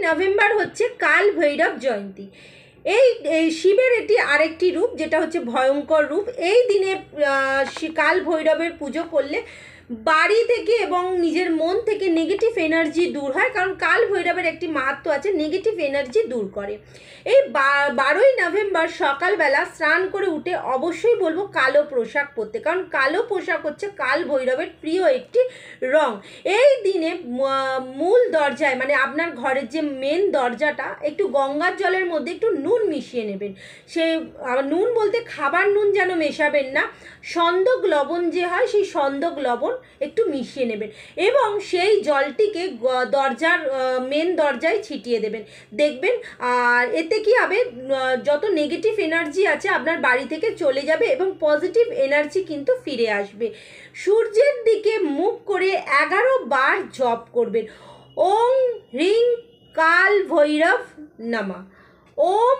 November হচ্ছে কাল ভৈরব জয়ন্তী। এই শিবের এটি আরেকটি রূপ, যেটা হচ্ছে ভয়ঙ্কর রূপ। এই দিনে কাল ভৈরবের পুজো করলে বাড়ি থেকে এবং নিজের মন থেকে নেগেটিভ এনার্জি দূর হয়, কারণ কাল ভৈরবের একটি মাহাত্ম্য আছে, নেগেটিভ এনার্জি দূর করে। এই 12ই নভেম্বর সকালবেলা স্নান করে উঠে অবশ্যই বলবো কালো পোশাক পরতে, কারণ কালো পোশাক হচ্ছে কাল ভৈরবের প্রিয় একটি রং। এই দিনে মূল দরজায়, মানে আপনার ঘরের যে মেন দরজাটা, একটু গঙ্গার জলের মধ্যে একটু নুন মিশিয়ে নেবেন। সে নুন বলতে খাবার নুন যেন মেশাবেন না, সন্দক লবণ যে হয় সেই সন্দক লবণ একটু মিশিয়ে নেবেন এবং সেই জলটিকে দরজার মেন দরজায় ছিটিয়ে দেবেন। দেখবেন আর এতে কি হবে, যত নেগেটিভ এনার্জি আছে আপনার বাড়ি থেকে চলে যাবে এবং পজিটিভ এনার্জি কিন্তু ফিরে আসবে। সূর্যের দিকে মুখ করে 11 বার জপ করবেন। ওম হ্রিং কাল ভৈরব নমঃ, ওম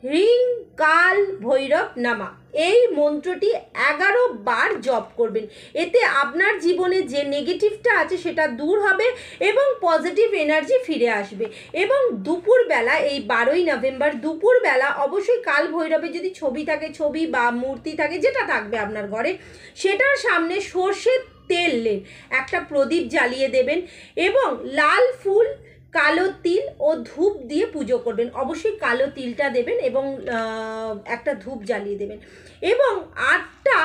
হ্রিং কাল ভৈরব নমঃ, এই মন্ত্রটি 11 বার জপ করবেন। এতে আপনার জীবনে যে নেগেটিভটা আছে সেটা দূর হবে এবং পজিটিভ এনার্জি ফিরে আসবে। এবং দুপুরবেলা, এই 12ই নভেম্বর দুপুরবেলা অবশ্যই কাল ভৈরবের যদি ছবি থাকে, ছবি বা মূর্তি থাকে, যেটা থাকবে আপনার ঘরে, সেটার সামনে সর্ষের তেলের একটা প্রদীপ জ্বালিয়ে দেবেন এবং লাল ফুল, কালো তিল ও ধূপ দিয়ে পুজো করবেন। অবশ্যই কালো তিলটা দেবেন এবং একটা ধূপ জ্বালিয়ে দেবেন। এবং 8টা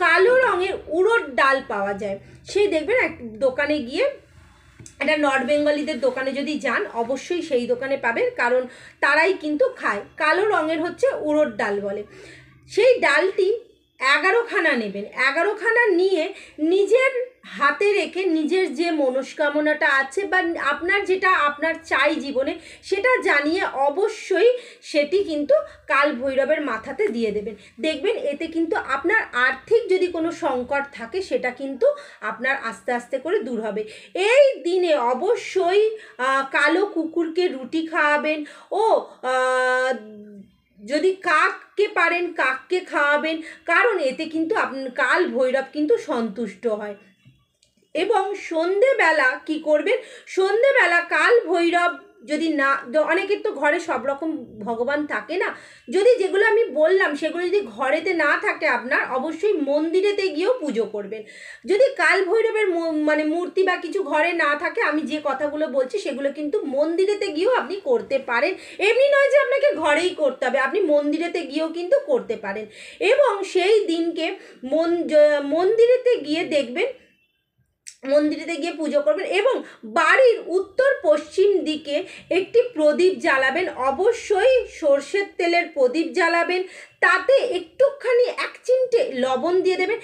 কালো রঙের উড়োর ডাল পাওয়া যায়, সেই দেখবেন এক দোকানে গিয়ে, এটা নর্থ বেঙ্গলিদের দোকানে যদি যান অবশ্যই সেই দোকানে পাবেন, কারণ তারাই কিন্তু খায়। কালো রঙের হচ্ছে উড়োর ডাল বলে। সেই ডালটি 11খানা নেবেন। 11খানা নিয়ে নিজের হাতে রেখে নিজের যে মনস্কামনাটা আছে বা আপনার যেটা আপনার চাই জীবনে, সেটা জানিয়ে অবশ্যই সেটি কিন্তু কাল ভৈরবের মাথাতে দিয়ে দেবেন। দেখবেন এতে কিন্তু আপনার আর্থিক যদি কোনো সংকট থাকে সেটা কিন্তু আপনার আস্তে আস্তে করে দূর হবে। এই দিনে অবশ্যই কালো কুকুরকে রুটি খাওয়াবেন ও যদি কাককে পারেন কাককে খাওয়াবেন, কারণ এতে কিন্তু কাল ভৈরব কিন্তু সন্তুষ্ট হয়। এবং সন্ধেবেলা কি করবেন, সন্ধেবেলা কাল ভৈরব যদি না, অনেকের তো ঘরে সব রকম ভগবান থাকে না, যদি যেগুলো আমি বললাম সেগুলো যদি ঘরেতে না থাকে আপনার, অবশ্যই মন্দিরেতে গিয়েও পুজো করবেন। যদি কাল ভৈরবের মানে মূর্তি বা কিছু ঘরে না থাকে, আমি যে কথাগুলো বলছি সেগুলো কিন্তু মন্দিরেতে গিয়েও আপনি করতে পারেন। এমনি নয় যে আপনাকে ঘরেই করতে হবে, আপনি মন্দিরেতে গিয়েও কিন্তু করতে পারেন। এবং সেই দিনকে মন্দিরেতে গিয়ে দেখবেন, মন্দিরেতে গিয়ে পুজো করবেন এবং বাড়ির উত্তর পশ্চিম দিকে একটি প্রদীপ জ্বালাবেন। অবশ্যই সর্ষের তেলের প্রদীপ জ্বালাবেন, তাতে একটুখানি 1 চিমটে লবণ দিয়ে দেবেন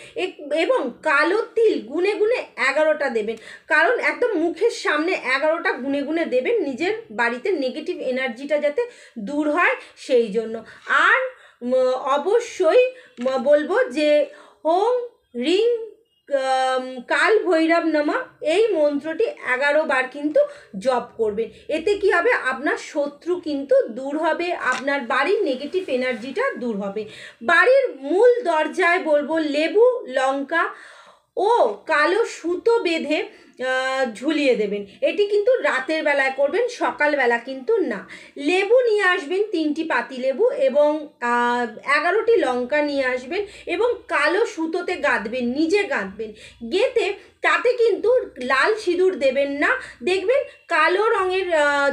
এবং কালো তিল গুনে গুনে 11টা দেবেন, কারণ একদম মুখের সামনে 11টা গুনে গুনে দেবেন, নিজের বাড়িতে নেগেটিভ এনার্জিটা যাতে দূর হয় সেই জন্য। আর অবশ্যই বলবো যে ওম হ্রিং কাল ভৈরব নমঃ, এই মন্ত্রটি 11 বার কিন্তু জপ করবেন। এতে কি হবে, আপনার শত্রু কিন্তু দূর হবে, আপনার বাড়ির নেগেটিভ এনার্জিটা দূর হবে। বাড়ির মূল দরজায় বলবো লেবু, লঙ্কা ও কালো সুতো বেঁধে ঝুলিয়ে দেবেন। এটি কিন্তু রাতের বেলায় করবেন, সকালবেলা কিন্তু না। লেবু নিয়ে আসবেন 3টি পাতি লেবু এবং 11টি লঙ্কা নিয়ে আসবেন এবং কালো সুতোতে গাঁথবেন, নিজে গাঁথবেন। গেঁথে তাতে কিন্তু লাল সিঁদুর দেবেন না, দেখবেন কালো রঙের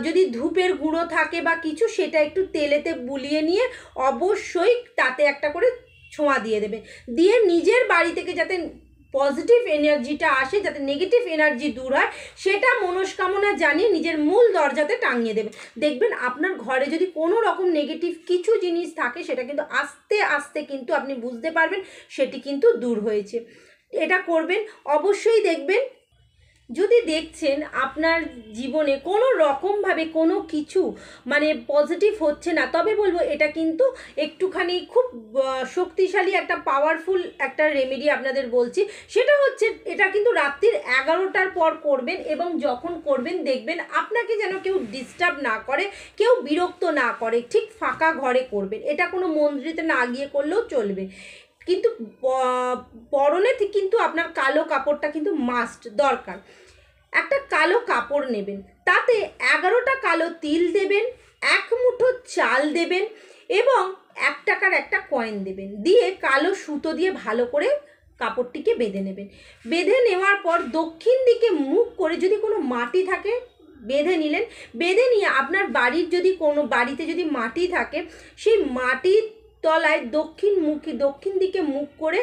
যদি ধূপের গুঁড়ো থাকে বা কিছু, সেটা একটু তেলেতে বুলিয়ে নিয়ে অবশ্যই তাতে একটা করে ছোঁয়া দিয়ে দেবেন। দিয়ে নিজের বাড়ি থেকে যাতে পজিটিভ এনার্জিটা আসে, যাতে নেগেটিভ এনার্জি দূর হয়, সেটা মনস্কামনা জানিয়ে নিজের মূল দরজাতে টাঙিয়ে দেবেন। দেখবেন আপনার ঘরে যদি কোনো রকম নেগেটিভ কিছু জিনিস থাকে, সেটা কিন্তু আস্তে আস্তে কিন্তু আপনি বুঝতে পারবেন সেটি কিন্তু দূর হয়েছে। এটা করবেন অবশ্যই। দেখবেন যদি দেখছেন আপনার জীবনে কোনো রকমভাবে কোনো কিছু মানে পজিটিভ হচ্ছে না, তবে বলবো এটা কিন্তু একটুখানি খুব শক্তিশালী একটা পাওয়ারফুল একটা রেমেডি আপনাদের বলছি। সেটা হচ্ছে, এটা কিন্তু রাত্রির 11টার পর করবেন এবং যখন করবেন দেখবেন আপনাকে যেন কেউ ডিস্টার্ব না করে, কেউ বিরক্ত না করে, ঠিক ফাঁকা ঘরে করবেন। এটা কোনো মন্দিরেতে না গিয়ে করলেও চলবে, কিন্তু পরনে কিন্তু আপনার কালো কাপড়টা কিন্তু মাস্ট দরকার। একটা কালো কাপড় নেবেন, তাতে 11টা কালো তিল দেবেন, 1 মুঠো চাল দেবেন এবং 1 টাকার একটা কয়েন দেবেন, দিয়ে কালো সুতো দিয়ে ভালো করে কাপড়টিকে বেঁধে নেবেন। বেঁধে নেওয়ার পর দক্ষিণ দিকে মুখ করে, যদি কোনো মাটি থাকে বেঁধে নিলেন, বেঁধে নিয়ে আপনার বাড়ির যদি কোনো বাড়িতে যদি মাটি থাকে সেই মাটির তলায় দক্ষিণ দিকে মুখ করে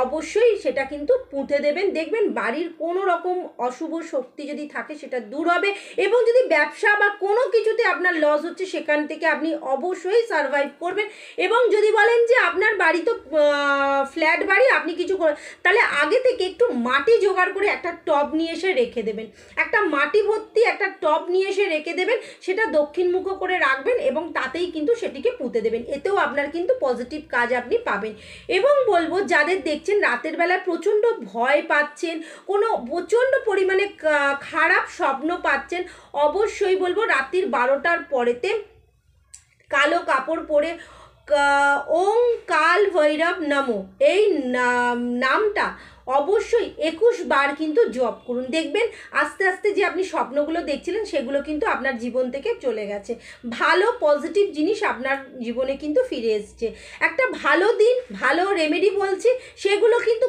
অবশ্যই সেটা কিন্তু পুঁতে দেবেন। দেখবেন বাড়ির কোনো রকম অশুভ শক্তি যদি থাকে সেটা দূর হবে, এবং যদি ব্যবসা বা কোনো কিছুতে আপনার লস হচ্ছে সেখান থেকে আপনি অবশ্যই সারভাইভ করবেন। এবং যদি বলেন যে আপনার বাড়ি তো ফ্ল্যাট বাড়ি, আপনি কিছু করে, তাহলে আগে থেকে একটু মাটি জোগাড় করে একটা টব নিয়ে এসে রেখে দেবেন, একটা মাটি ভর্তি একটা টব নিয়ে এসে রেখে দেবেন, সেটা দক্ষিণমুখ করে রাখবেন এবং তাতেই কিন্তু সেটিকে পুঁতে দেবেন। এতেও আপনার কিন্তু পজিটিভ কাজ আপনি পাবেন। এবং বলবো যাদের দেখছেন রাতের বেলায় প্রচণ্ড ভয় পাচ্ছেন, কোনো প্রচণ্ড পরিমাণে খারাপ স্বপ্ন পাচ্ছেন, অবশ্যই বলবো রাত্রির 12টার পরেতে কালো কাপড় পরে ওং কাল ভৈরব নমো এই নামটা অবশ্যই 21 বার কিন্তু জপ করুন। দেখবেন আস্তে আস্তে যে আপনি স্বপ্নগুলো দেখছিলেন সেগুলো কিন্তু আপনার জীবন থেকে চলে গেছে, ভালো পজিটিভ জিনিস আপনার জীবনে কিন্তু ফিরে এসছে। একটা ভালো দিন, ভালো রেমেডি বলছি, সেগুলো কিন্তু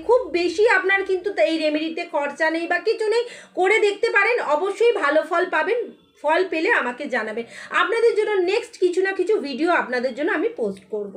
খুব বেশি আপনার কিন্তু এই রেমেডিতে খরচা নেই বা কিছু নেই, করে দেখতে পারেন, অবশ্যই ভালো ফল পাবেন। ফল পেলে আমাকে জানাবেন, আপনাদের জন্য নেক্সট কিছু না কিছু ভিডিও আপনাদের জন্য আমি পোস্ট করব।